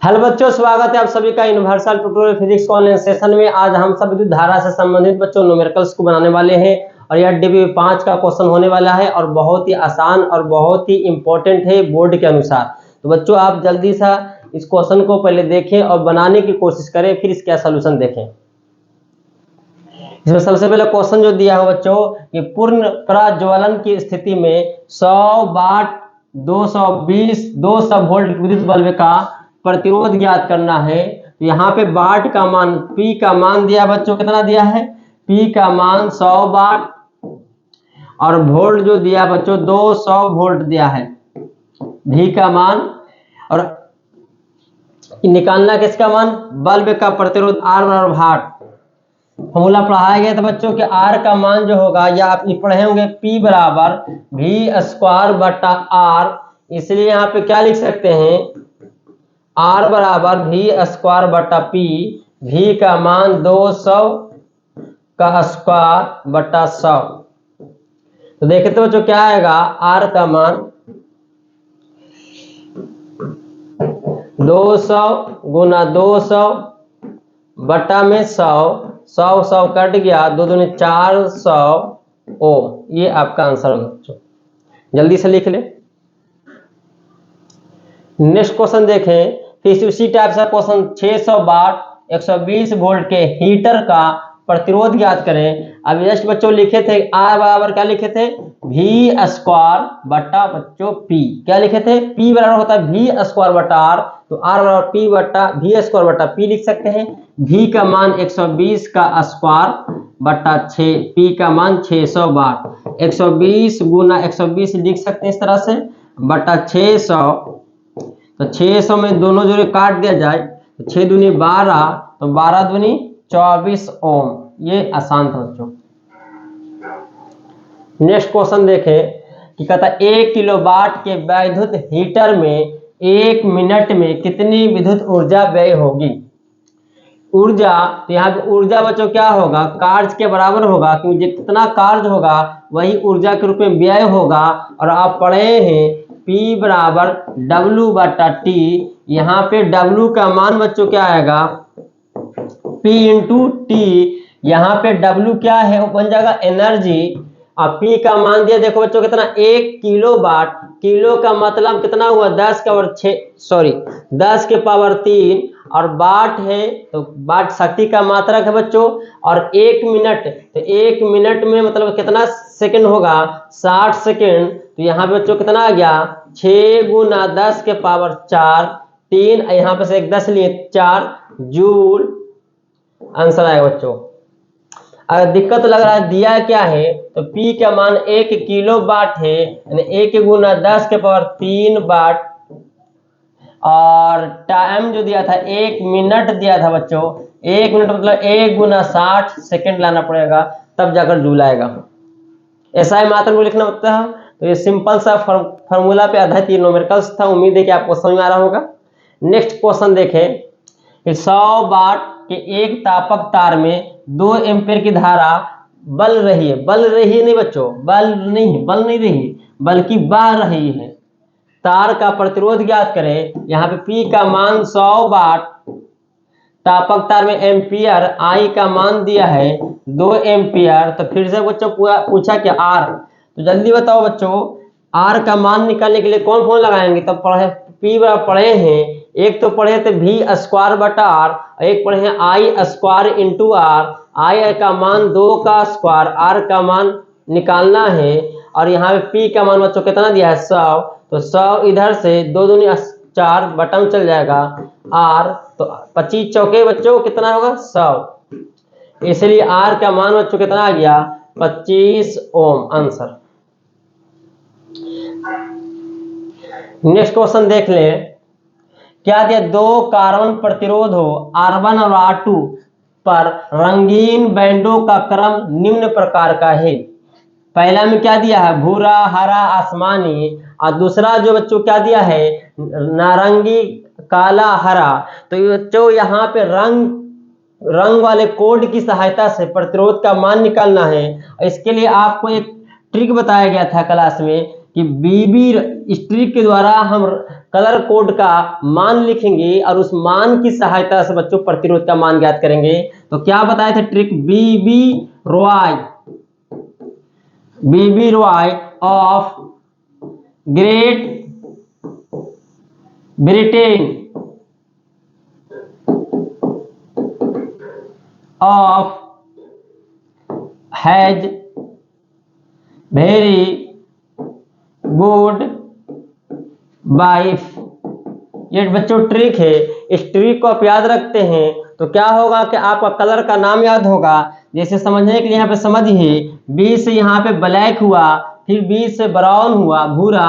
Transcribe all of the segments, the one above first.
Hello बच्चों, स्वागत है आप सभी का universal tutorial physics online session में। आज हम सब विद्युत धारा से संबंधित बच्चों न्यूमेरिकल्स को बनाने वाले हैं और यह डीबी 5 का क्वेश्चन होने वाला है और बहुत ही आसान और बहुत ही इंपॉर्टेंट है बोर्ड के अनुसार। तो बच्चों आप जल्दी से इस क्वेश्चन को पहले देखें और बनाने की कोशिश करें, फिर इसका सोल्यूशन देखें। इसमें सबसे पहले क्वेश्चन जो दिया है बच्चों कि पूर्ण प्रज्वलन की स्थिति में 100 वाट 200 वोल्ट विद्युत बल्ब का प्रतिरोध ज्ञात करना है। तो यहाँ पे वाट का मान P का मान दिया बच्चों, कितना दिया है P का मान 100 वाट और वोल्ट जो दिया बच्चों 200 वोल्ट दिया है V का मान, और निकालना किसका मान, बल्ब का प्रतिरोध R बराबर वाट। फॉर्मूला पढ़ाया गया था बच्चों कि R का मान जो होगा या आप पढ़े होंगे P बराबर V² बटा R, इसलिए यहाँ पे क्या लिख सकते हैं R बराबर V² बटा P, V का मान 200 का स्क्वायर बटा 100। तो देखते हो जो क्या आएगा, R का मान 200 गुना 200 बटा में 100 कट गया, 2 दूनी 400 ओम। ये आपका आंसर है बच्चों, जल्दी से लिख ले। नेक्स्ट क्वेश्चन देखें, फिर उसी टाइप से क्वेश्चन 600 वाट 120 वोल्ट के हीटर का प्रतिरोध ज्ञात करें। अब जस्ट बच्चों लिखे थे R बराबर क्या लिखे थे V² बटा बच्चों P, क्या लिखे थे P बराबर होता है V² बटा R, तो R बराबर P बटा V² बटा P लिख सकते हैं। V का मान 120 का स्क्वायर बटा 6, P का मान 600 वाट, 120 गुना 120 लिख सकते हैं इस तरह से बटा 600। तो 600 में दोनों जोड़े काट दिया जाए तो 6 दूनी 12, तो 12 दूनी 24 ओम। ये आसान था बच्चों। नेक्स्ट क्वेश्चन देखें कि कहता है 1 किलोवाट के वैद्युत हीटर में 1 मिनट में कितनी विद्युत ऊर्जा व्यय होगी। ऊर्जा, तो यहाँ पे ऊर्जा बच्चों क्या होगा, कार्य के बराबर होगा, क्योंकि जितना कार्य होगा वही ऊर्जा के रूप में व्यय होगा। और आप पढ़े हैं P बराबर W बटा T, यहाँ पे W का मान बच्चों क्या आएगा P इंटू T, यहाँ पे W क्या है वो बन जाएगा एनर्जी, और P का मान दिया देखो बच्चों कितना 1 किलो वाट, किलो का मतलब कितना हुआ 10 के पावर 3 और वाट है तो वाट शक्ति का मात्रक है बच्चों। और 1 मिनट, तो 1 मिनट में मतलब कितना सेकंड होगा 60 सेकंड, तो यहाँ पे बच्चों कितना आ गया 6 गुना 10 के पावर 4, 3 यहाँ पे से एक 10 लिए 4 जूल आंसर आएगा बच्चों। अगर दिक्कत लग रहा है दिया क्या है तो P का मान 1 किलो वाट है, यानी 1 गुना 10 के पावर 3 वाट, और टाइम जो दिया था 1 मिनट दिया था बच्चों, 1 मिनट मतलब 1 गुना 60 सेकंड लाना पड़ेगा तब जाकर जूल आएगा। ऐसा ही मात्रा को लिखना होता है। तो ये सिंपल सा फॉर्मूला पे आधारित ये न्यूमेरिकल्स था, उम्मीद है कि आपको समझ में आ रहा होगा। नेक्स्ट क्वेश्चन देखें कि 100 वाट के एक तापक तार में 2 एम्पीयर की धारा बल रही है नहीं बच्चों, बल नहीं रही बल्कि बह रही है। तार का प्रतिरोध ज्ञात करें। यहाँ पे P का मान 100 वाट, तापक तार में एम्पियर, I का मान दिया है 2 एम्पियर। तो फिर से बच्चों पूछा कि R, तो जल्दी बताओ बच्चों R का मान निकालने के लिए कौन लगाएंगे। तब P पढ़े हैं, एक तो पढ़े थे V² बटा R, एक पढ़े हैं I² इंटू R। I का मान 2 का स्क्वायर, R का मान निकालना है, और यहाँ पे P का मान बच्चों कितना दिया है 100, तो 100 इधर से 2 दूनी 4 बटन चल जाएगा R, तो 25 चौके बच्चों कितना होगा 100, इसलिए R का मान बच्चों कितना आ गया 25 ओम आंसर। नेक्स्ट क्वेश्चन देख ले, क्या दिया 2 कार्बन प्रतिरोध हो R1 और R2 पर रंगीन बैंडों का क्रम निम्न प्रकार का है। पहला में क्या दिया है भूरा, हरा, आसमानी, और दूसरा जो बच्चों क्या दिया है नारंगी, काला, हरा। तो बच्चों यहाँ पे रंग वाले कोड की सहायता से प्रतिरोध का मान निकालना है। इसके लिए आपको एक ट्रिक बताया गया था क्लास में कि बीबी स्ट्रिक के द्वारा हम कलर कोड का मान लिखेंगे और उस मान की सहायता से बच्चों प्रतिरोध का मान ज्ञात करेंगे। तो क्या बताए थे trick, BB Roy of Great Britain of has very good wife. ये बच्चों ट्रिक है, इस ट्रिक को आप याद रखते हैं तो क्या होगा कि आपका कलर का नाम याद होगा। जैसे समझने के लिए यहाँ पे समझिए, बी से यहाँ पे ब्लैक हुआ, फिर बी से ब्राउन हुआ भूरा,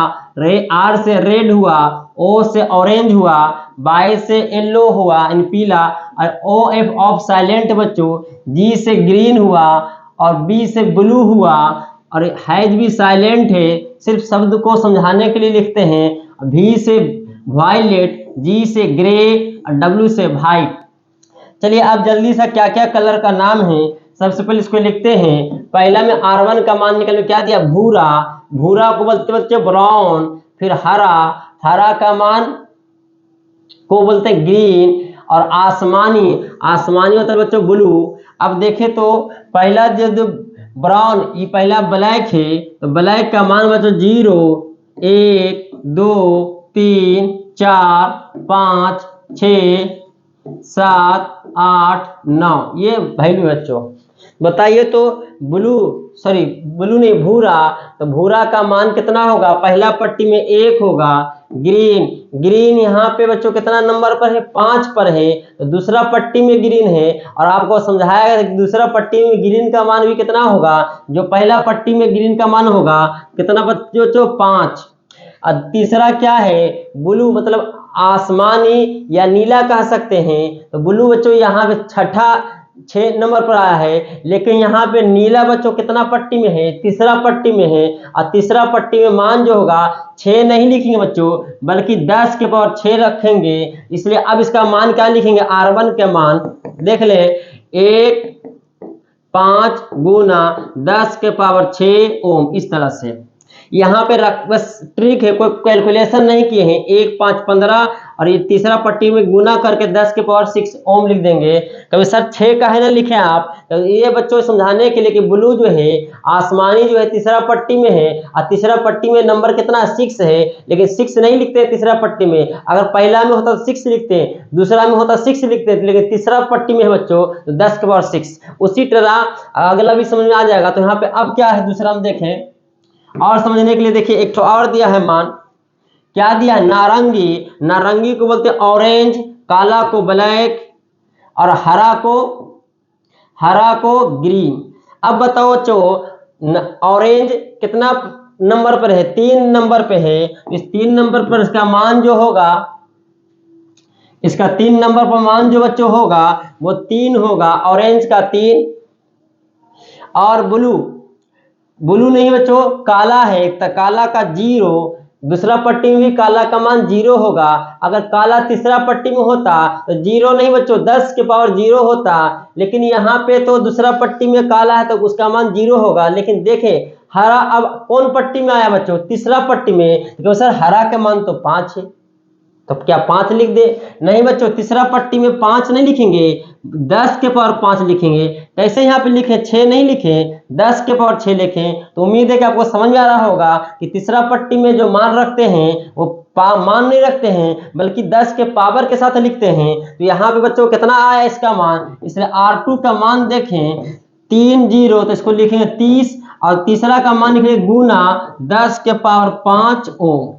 आर से रेड हुआ, ओ से ऑरेंज हुआ, वाई से येलो हुआ इन पीला, और ओ एफ ऑफ साइलेंट बच्चों, जी से ग्रीन हुआ और बी से ब्लू हुआ, और हैज भी साइलेंट है, सिर्फ शब्द को समझाने के लिए लिखते हैं। भी से वायलेट, जी से ग्रे और डब्ल्यू से वाइट। चलिए अब जल्दी से क्या क्या कलर का नाम है सबसे पहले इसको लिखते हैं। पहला में R1 का मान निकल क्या दिया, भूरा, भूरा को बोलते बच्चे ब्राउन, फिर हरा, हरा का मान को बोलते हैं ग्रीन, और आसमानी, आसमानी होता है बच्चों ब्लू। अब देखें तो पहला जो ब्राउन, ये पहला ब्लैक है तो ब्लैक का मान बच्चों 0, 1, 2, 3, 4, 5, 6, 7, 8, 9 ये वैल्यू बच्चों। बताइए तो ब्लू नहीं भूरा, तो भूरा का मान कितना होगा, पहला पट्टी में 1 होगा। ग्रीन, ग्रीन यहाँ पे बच्चों कितना नंबर पर है, 5 पर है, तो दूसरा पट्टी में ग्रीन है, और आपको समझाया कि दूसरा पट्टी में ग्रीन का मान भी कितना होगा, जो पहला पट्टी में ग्रीन का मान होगा कितना बच्चों, 5। और तीसरा क्या है, ब्लू मतलब आसमानी या नीला कह सकते हैं, तो ब्लू बच्चों यहाँ पे 6 नंबर पर आया है, लेकिन यहाँ पे नीला बच्चों कितना पट्टी में है, तीसरा पट्टी में है, और तीसरा पट्टी में मान जो होगा 6 नहीं लिखेंगे बच्चों बल्कि 10 के पावर 6 रखेंगे। इसलिए अब इसका मान क्या लिखेंगे, R1 के मान देख ले, 5 गुना 10 के पावर 6 ओम, इस तरह से। यहाँ पे बस ट्रिक है, कोई कैलकुलेशन नहीं किए हैं, 1, 5, 15 और ये तीसरा पट्टी में गुना करके 10 के पावर 6 ओम लिख देंगे। कभी सर 6 का है ना लिखे आप, तो ये बच्चों समझाने के लिए कि ब्लू जो है आसमानी जो है तीसरा पट्टी में है, और तीसरा पट्टी में नंबर कितना 6 है, लेकिन 6 नहीं लिखते तीसरा पट्टी में। अगर पहला में होता तो 6 लिखते, दूसरा में होता 6 लिखते, लेकिन तीसरा पट्टी में है बच्चों तो 10 के पावर 6। उसी तरह अगला भी समझ में आ जाएगा। तो यहाँ पे अब क्या है दूसरा, हम देखें और समझने के लिए देखिए, एक तो और दिया है मान, क्या दिया है, नारंगी, नारंगी को बोलते हैं ऑरेंज, काला को ब्लैक और हरा को ग्रीन। अब बताओ ऑरेंज कितना नंबर पर है, 3 नंबर पे है, इस 3 नंबर पर इसका मान जो होगा, इसका 3 नंबर पर मान जो बच्चों होगा वो 3 होगा, ऑरेंज का 3। और ब्लू नहीं बच्चों, काला है, तो काला का 0, दूसरा पट्टी में भी काला का मान 0 होगा। अगर काला तीसरा पट्टी में होता तो 0 नहीं बच्चों 10 के पावर 0 होता, लेकिन यहाँ पे तो दूसरा पट्टी में काला है तो उसका मान 0 होगा। लेकिन देखें हरा अब कौन पट्टी में आया बच्चों, तीसरा पट्टी में, तो सर हरा का मान तो 5 है, तो क्या 5 लिख दे, नहीं बच्चों तीसरा पट्टी में 5 नहीं लिखेंगे, 10 के पावर 5 लिखेंगे। कैसे यहाँ पे लिखे, 6 नहीं लिखे, 10 के पावर 6 लिखें। तो उम्मीद है कि आपको समझ में आ रहा होगा कि तीसरा पट्टी में जो मान रखते हैं वो मान नहीं रखते हैं बल्कि 10 के पावर के साथ लिखते हैं। तो यहाँ पे बच्चों कितना आया इसका मान, इसलिए R2 का मान देखें 3 0, तो इसको लिखेंगे 30, और तीसरा का मान लिखेंगे गुना 10 के पावर 5 ओम।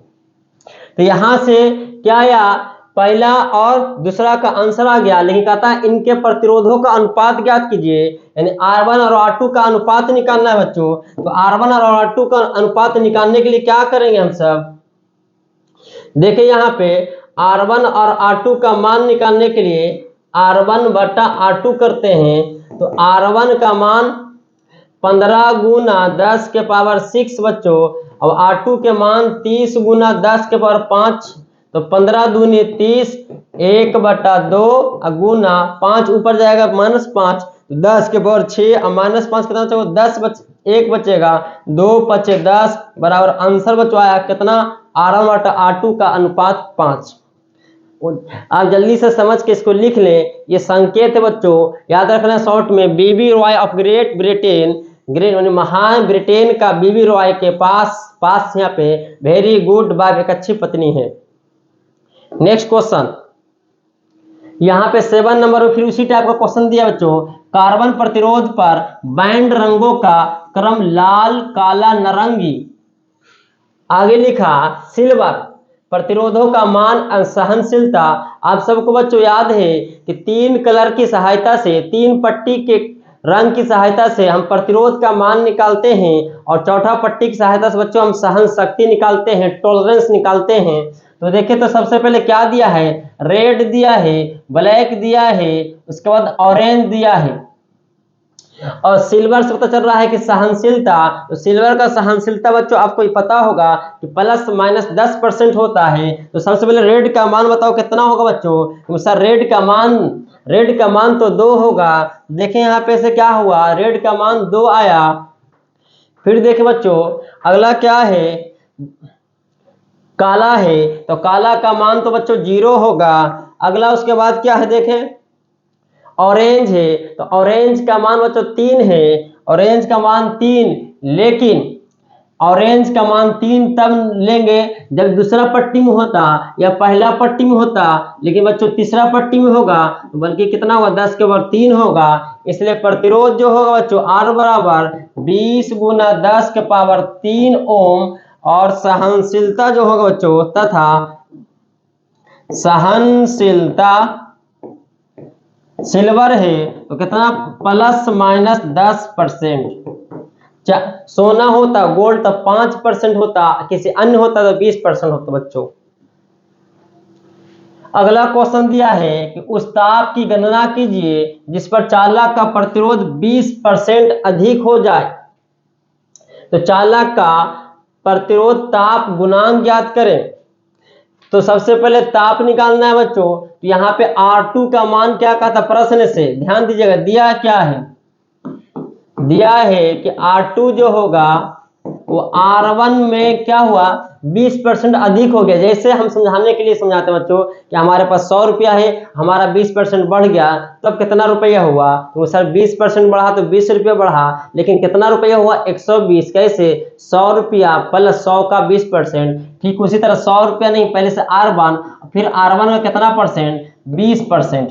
तो यहाँ से क्या आया, पहला और दूसरा का आंसर आ गया। लेकिन कहता है इनके प्रतिरोधों का अनुपात ज्ञात कीजिए, यानी R1 और R2 का अनुपात निकालना है बच्चों। तो R1 और R2 का अनुपात निकालने के लिए क्या करेंगे हम सब, देखिए यहाँ पे R1 और R2 का मान निकालने के लिए R1 बटा R2 करते हैं। तो R1 का मान 15 गुना 10 के पावर 6 बच्चों, अब R2 के मान 30 गुना 10 के पावर 5, तो 15 दूनी 30, 1/2 गुना 5 ऊपर जाएगा -5, तो 10 के पावर 6 और -5 कितना बचा, 10 1 बचेगा, 2 5 10 बराबर आंसर बचो आया कितना, R1 बटा R2 का अनुपात 5। आप जल्दी से समझ के इसको लिख लें, ये संकेत है बच्चों, याद रखना शॉर्ट में। बीबी Roy of Great Britain, great महान ब्रिटेन का बीबी रॉय के पास यहाँ पे वेरी गुड वाइफ, एक अच्छी पत्नी है। नेक्स्ट क्वेश्चन, यहाँ पे 7 नंबर में फिर उसी टाइप का क्वेश्चन दिया बच्चों। कार्बन प्रतिरोध पर बैंड रंगों का क्रम लाल, काला, नारंगी। आगे लिखा सिल्वर प्रतिरोधों का मान, सहनशीलता। आप सबको बच्चों याद है कि 3 कलर की सहायता से, 3 पट्टी के रंग की सहायता से हम प्रतिरोध का मान निकालते हैं, और चौथा पट्टी की सहायता से बच्चों हम सहन शक्ति निकालते हैं, टॉलरेंस निकालते हैं। तो देखिए तो सबसे पहले क्या दिया है, रेड दिया है, ब्लैक दिया है, उसके बाद ऑरेंज दिया है, और सिल्वर से पता चल रहा है कि सहनशीलता। तो सिल्वर का सहनशीलता बच्चों आपको पता होगा कि ±10% होता है। तो सबसे पहले रेड का मान बताओ कितना होगा बच्चों, तो सर रेड का मान तो 2 होगा। देखें यहाँ पे से क्या हुआ, रेड का मान 2 आया। फिर देखें बच्चों अगला क्या है, काला है, तो काला का मान तो बच्चों 0 होगा। अगला उसके बाद क्या है देखें, ऑरेंज है, तो ऑरेंज का मान बच्चों 3 है, ऑरेंज का मान 3, लेकिन ऑरेंज का मान 3 तब लेंगे जब दूसरा पट्टी में होता या पहला पट्टी में होता, लेकिन बच्चों तीसरा पट्टी में होगा, बल्कि कितना होगा, 10 के ऊपर 3 होगा। इसलिए प्रतिरोध जो होगा बच्चों R बराबर 20 × 10 के पावर 3 ओम, और सहनशीलता जो होगा बच्चों, तथा सहनशीलता सिल्वर है तो कितना, ±10%। सोना होता गोल्ड तो 5% होता, किसी अन्य होता तो 20% होता बच्चों। अगला क्वेश्चन दिया है कि उस ताप की गणना कीजिए जिस पर चालक का प्रतिरोध 20% अधिक हो जाए। तो चालक का प्रतिरोध ताप गुणांक ज्ञात करें। तो सबसे पहले ताप निकालना है बच्चों। तो यहाँ पे R2 का मान क्या कहा था प्रश्न से, ध्यान दीजिएगा, दिया क्या है, दिया है कि R2 जो होगा वो R1 में क्या हुआ, 20% अधिक हो गया। जैसे हम समझाने के लिए समझाते हैं बच्चों कि हमारे पास 100 रुपया है, हमारा 20% बढ़ गया, तब कितना रुपया हुआ, तो सर 20% बढ़ा तो 20 रुपया बढ़ा, लेकिन कितना रुपया हुआ, 120। कैसे, 100 रुपया प्लस 100 का 20%। ठीक उसी तरह 100 रुपया नहीं, पहले से R1, फिर R1 में कितना परसेंट, 20%।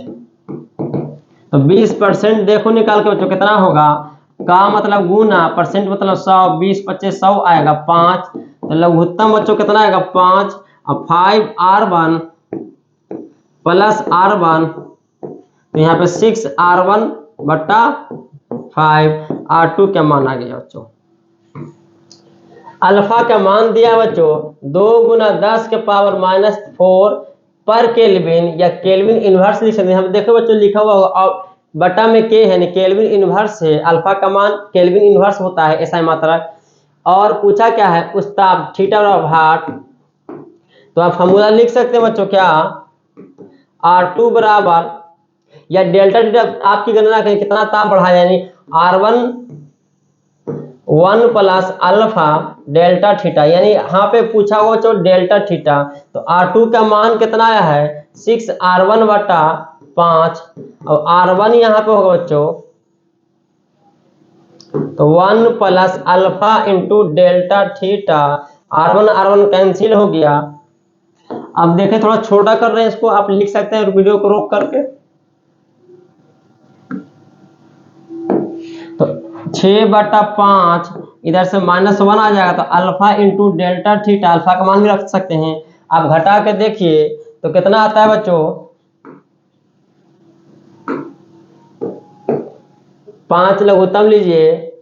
तो 20% देखो निकाल के बच्चों कितना होगा, का मतलब गुना, परसेंट मतलब 100, 20 25 100 आएगा 5, तो लघुत्तम बच्चों कितना आएगा 5, और 5R1 प्लस R1, तो यहाँ पे 6R1 बटा 5, R2 का मान आ गया बच्चों। अल्फा का मान दिया बच्चों 2 × 10 के पावर -4 पर केल्विन, या केल्विन इनवर्स लिख सकते हैं। हम देखो बच्चों लिखा हुआ होगा बटा में के है, केल्विन इनवर्स है, अल्फा का मान केल्विन इनवर्स होता है, ऐसा मात्रा। और पूछा क्या है, उस ताप थीटा भाट। तो आप फॉर्मूला लिख सकते हैं बच्चों, क्या, R2 बराबर, या डेल्टा थीटा आपकी गणना करें कितना ताप बढ़ा, यानी R1 1 plus alpha delta theta, यानी यहाँ पे पूछा हुआ बच्चों डेल्टा थीटा। तो R2 का मान कितना आया है, 6R1 बटा 5, और R1 यहाँ पे होगा बच्चों तो 1 plus alpha into delta theta. R1 cancel हो गया। अब देखें थोड़ा छोटा कर रहे हैं इसको, आप लिख सकते हैं वीडियो को रोक करके। तो 6/5 इधर से -1 आ जाएगा, तो alpha into delta theta, alpha का मान भी रख सकते हैं। आप घटा के देखिए तो कितना आता है बच्चों, 5 लघुत्तम लीजिए,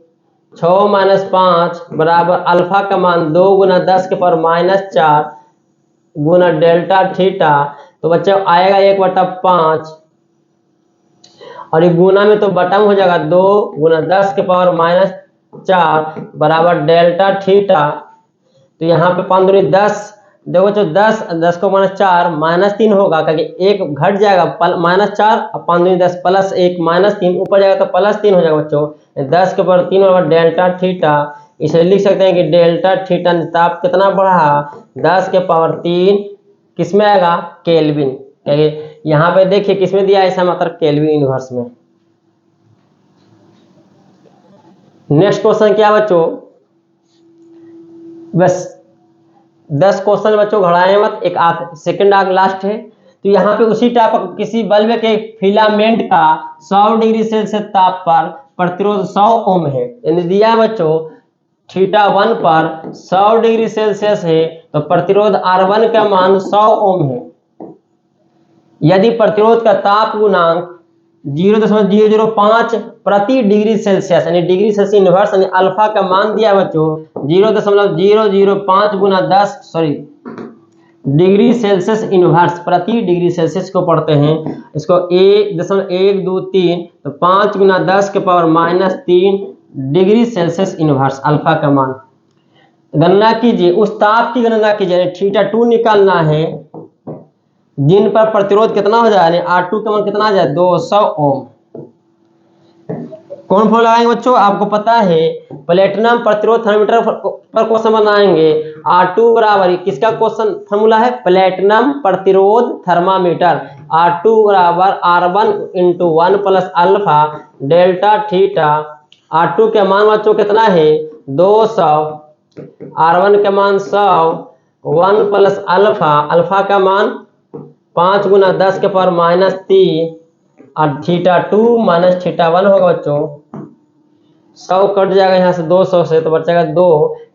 6 - 5 बराबर अल्फा का मान 2 × 10 के पावर -4 गुना डेल्टा थीटा। तो बच्चों आएगा 1/5, और ये गुना में तो बटा में हो जाएगा 2 × 10 के पावर -4 बराबर डेल्टा थीटा। तो यहाँ पे 5 × 10 देखो बच्चों 10 को -4 -3 होगा, क्योंकि एक घट जाएगा -4 और 5 दूनी 10 +1 -3 ऊपर जाएगा तो +3 हो जाएगा बच्चों। 10 के ऊपर 3 होगा डेल्टा थीटा, इसे लिख सकते हैं कि डेल्टा थीटा ताप कितना बढ़ा 10 के पावर 3 किस में आएगा केल्विन। क्योंकि यहाँ पे देखिए किसमें दिया है इसका मतलब केल्विन इनवर्स में। नेक्स्ट क्वेश्चन क्या बच्चों, बस 10 क्वेश्चन बच्चों घड़ाए मत, एक सेकंड आग लास्ट है। तो यहाँ पे उसी टाइप किसी बल्ब के फिलामेंट का 100 डिग्री सेल्सियस ताप पर प्रतिरोध 100 ओम है। यानी दिया बच्चों θ1 पर 100 डिग्री सेल्सियस है तो प्रतिरोध R1 का मान 100 ओम है। यदि प्रतिरोध का ताप गुणांक 0.005 प्रति डिग्री सेल्सियस यानी डिग्री सेल्सियस इनवर्स यानी अल्फा का मान दिया बच्चों 0.005 गुना 10 डिग्री सेल्सियस इनवर्स प्रति डिग्री सेल्सियस को पढ़ते हैं, इसको 1.123 तो 5 गुना 10 के power -3 degree Celsius inverse alpha का मान। गणना कीजिए, उस ताप की गणना कीजिए, θ2 निकालना है जिन पर प्रतिरोध कितना हो जाए, R2 का मान कितना आ जाए 200 ओम। कौन फॉर्मूला लगाएंगे बच्चों, आपको पता है प्लेटिनम प्रतिरोध थर्मामीटर पर क्वेश्चन बनाएंगे। R2 बराबर किसका क्वेश्चन फॉर्मूला है, प्लेटिनम प्रतिरोध थर्मामीटर। R2 बराबर R1 × 1 + alpha delta theta. R2 के मान बच्चों कितना है 200, R1 का मान 100, 1 + अल्फा का मान 5 गुना 10 के पावर -3 और θ2 - θ1 होगा बच्चों। 100 कट जाएगा यहाँ से 200 से तो बचेगा 2,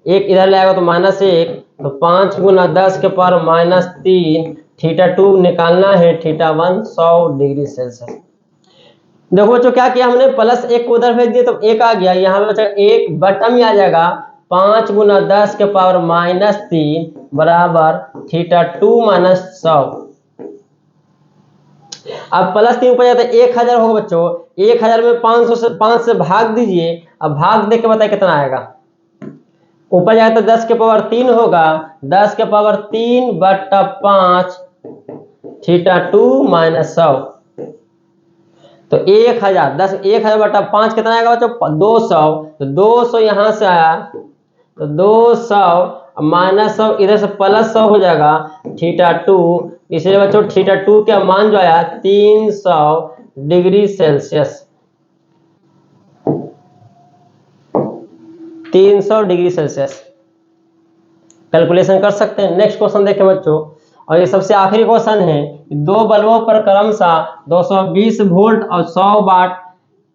1 इधर लाएगा तो -1 तो 5 गुना 10 के पावर -3 θ2 निकालना है, θ1 100 डिग्री सेल्सियस। देखो बच्चों क्या किया हमने, +1 को उधर भेज दिया तो 1 आ गया, यहाँ पे बचेगा 1 बटन में आ जाएगा 5 गुना 10 के पावर -3 बराबर θ2 - 100। अब +3 ऊपर जाता है 1000 होगा बच्चों, 1000 में 5 से भाग दीजिए। अब भाग दे के बताइए कितना आएगा, ऊपर जाए तो 10 के पावर 3 होगा, 10 के पावर 3 बटा 5 θ2 - 100 तो 1000 बटा 5 कितना आएगा बच्चों 200। तो 200 यहाँ से आया तो 200 -100 इधर से +100 हो जाएगा θ2, इसलिए बच्चों θ2 का मान जो आया 300 degree Celsius, 300 degree Celsius calculation कर सकते हैं। नेक्स्ट क्वेश्चन देखें बच्चों, और ये सबसे आखिरी क्वेश्चन है। दो बल्बों पर क्रमशः 220 वोल्ट और 100 वाट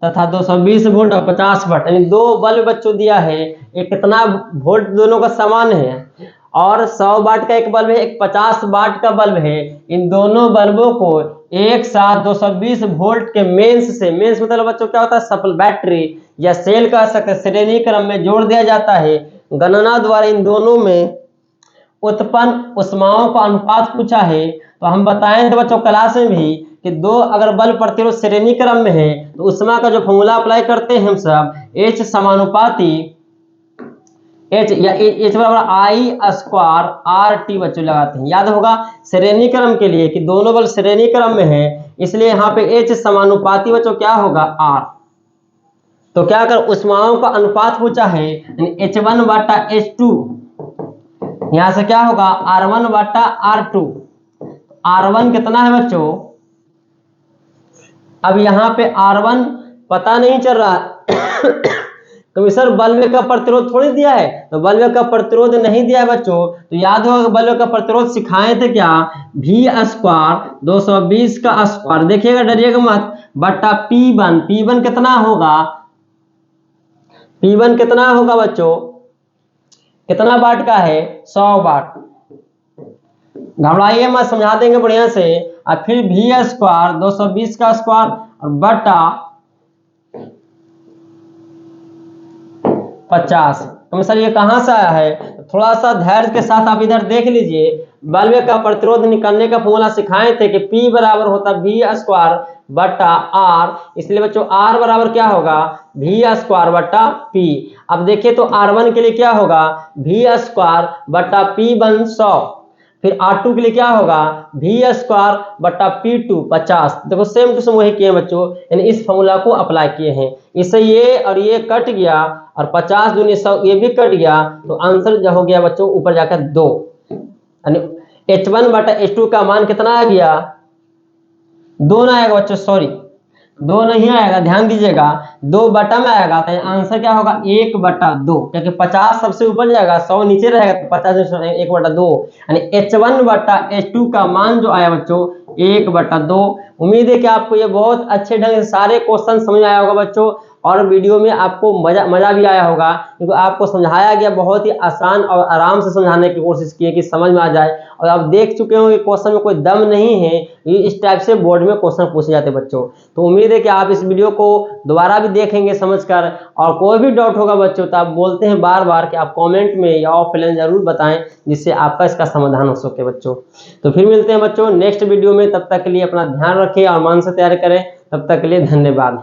तथा 220 वोल्ट और 50 वाट यानी दो बल्ब बच्चों दिया है, एक कितना वोल्ट दोनों का समान है और 100 वाट का एक बल्ब है, एक 50 वाट का बल्ब है। इन दोनों बल्बों को एक साथ 220 वोल्ट के मेंस से, मेंस मतलब बच्चों क्या होता है सप्लाई बैटरी या सेल का श्रेणी क्रम में जोड़ दिया जाता है। गणना द्वारा इन दोनों में उत्पन्न ऊष्माओं का अनुपात पूछा है। तो हम बताएं तो बच्चों क्लास में भी कि दो अगर बल्ब प्रतिरोध श्रेणी क्रम में है तो ऊष्मा का जो फॉर्मूला अप्लाई करते हैं हम सब H समानुपाती H या H बराबर I² RT बच्चों लगाते हैं। याद होगा श्रेणी क्रम के लिए कि दोनों बल्ब श्रेणी क्रम में है, इसलिए यहाँ पे H समानुपाती बच्चों क्या होगा R। तो क्या कर ऊष्माओं का अनुपात पूछा है H1 बटा H2, यहां से क्या होगा R1 बटा R2। R1 कितना है बच्चों, अब यहाँ पे R1 पता नहीं चल रहा तो सर बल्ब का प्रतिरोध थोड़ी दिया है, तो बल्ब का प्रतिरोध नहीं दिया है बच्चों। तो याद होगा बल्ब का प्रतिरोध सिखाए थे क्या, V² 220 का स्क्वायर, देखिएगा डरिएगा मत, बटा P1 कितना होगा, P1 कितना होगा बच्चों, कितना वाट का है 100 वाट। घबराइए मत, समझा देंगे बढ़िया से। और फिर V² 220 का स्क्वायर और बटा 50। तो सर ये कहां से आया है, थोड़ा सा धैर्य के साथ आप इधर देख लीजिए। बल्ब का प्रतिरोध निकालने का फॉर्मूला सिखाए थे कि P बराबर होता V² बटा R, इसलिए बच्चों R बराबर क्या होगा V² बटा P। अब देखिए तो R1 के लिए क्या होगा V² बटा P1 100, फिर R2 के लिए क्या होगा, V² बटा P2 50। देखो सेम टू सेम वही किए हैं बच्चों, यानी इस फॉर्मूला को अप्लाई किए हैं। इससे ये और ये कट गया और 50 दूनी 100 ये भी कट गया, तो आंसर जो हो गया बच्चों ऊपर जाकर 2, यानी H1 बटा H2 का मान कितना आ गया, 2 ना आएगा बच्चों, सॉरी 2 नहीं आएगा, ध्यान दीजिएगा 2 बटा में आएगा, तो आंसर क्या होगा 1/2, क्योंकि 50 सबसे ऊपर जाएगा 100 नीचे रहेगा, तो 50 1/2, यानी H1 बटा H2 का मान जो आया बच्चों 1/2। उम्मीद है कि आपको ये बहुत अच्छे ढंग से सारे क्वेश्चन समझ आया होगा बच्चों, और वीडियो में आपको मजा भी आया होगा, क्योंकि आपको समझाया गया बहुत ही आसान और आराम से समझाने की कोशिश की है कि समझ में आ जाए। और आप देख चुके हो कि क्वेश्चन में कोई दम नहीं है, ये इस टाइप से बोर्ड में क्वेश्चन पूछे जाते हैं बच्चों। तो उम्मीद है कि आप इस वीडियो को दोबारा भी देखेंगे समझकर, और कोई भी डाउट होगा बच्चों तो आप बोलते हैं बार बार कि आप कमेंट में या ऑफलाइन जरूर बताएं, जिससे आपका इसका समाधान हो सके बच्चों। तो फिर मिलते हैं बच्चों नेक्स्ट वीडियो में, तब तक के लिए अपना ध्यान रखें और मन से तैयारी करें। तब तक के लिए धन्यवाद।